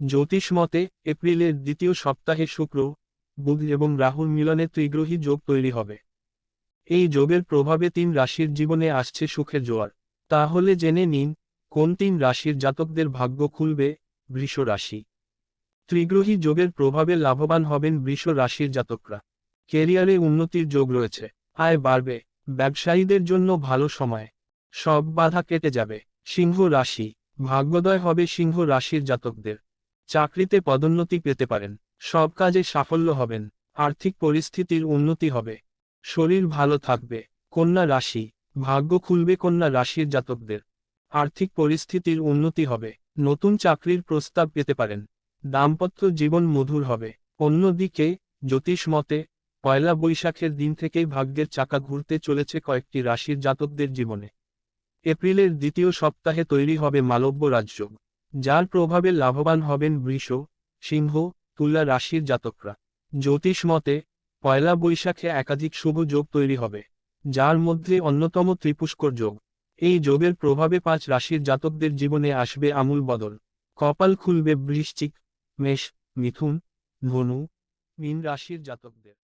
জ্যোতিষ মতে এপ্রিলের দ্বিতীয় সপ্তাহে শুক্র, বুধ এবং রাহুর মিলনে ত্রিগ্রহী যোগ তৈরি হবে। এই যোগের প্রভাবে 3 রাশির জীবনে আসছে সুখের জোয়ার। তাহলে জেনে নিন কোন 3 রাশির জাতকদের ভাগ্য খুলবে। বৃষ রাশি। ত্রিগ্রহী যোগের প্রভাবে লাভবান হবেন বৃষ রাশির জাতকরা। কেরিয়ারে উন্নতির যোগ রয়েছে। আয় বাড়বে। ব্যবসায়ীদের জন্য ভালো সময়। সব বাধা কেটে যাবে। সিংহ রাশি। ভাগ্যোদয় হবে সিংহ রাশির জাতকদের। চাকরিতে পদোন্নতি পেতে পারেন। সব কাজে সাফল্য হবেন। আর্থিক পরিস্থিতির উন্নতি হবে। শরীর ভালো থাকবে। কন্যা রাশি। ভাগ্য খুলবে কন্যা রাশির জাতকদের। আর্থিক পরিস্থিতির উন্নতি হবে। নতুন চাকরির প্রস্তাব পেতে পারেন। দাম্পত্য জীবন মধুর হবে। অন্যদিকে জ্যোতিষ মতে পয়লা বৈশাখের দিন থেকেই ভাগ্যের চাকা ঘুরতে চলেছে কয়েকটি রাশির জাতকদের জীবনে। এপ্রিলের দ্বিতীয় সপ্তাহে তৈরি হবে মালব্য রাজযোগ, যার প্রভাবে লাভবান হবেন বৃষ, সিংহ, তুলা রাশির জাতকরা। জ্যোতিষ মতে পয়লা বৈশাখে একাধিক শুভ যোগ তৈরি হবে, যার মধ্যে অন্যতম ত্রিপুষ্কর যোগ। এই যোগের প্রভাবে 5 রাশির জাতকদের জীবনে আসবে আমূল বদল। কপাল খুলবে বৃশ্চিক, মেষ, মিথুন, ধনু, মীন রাশির জাতকদের।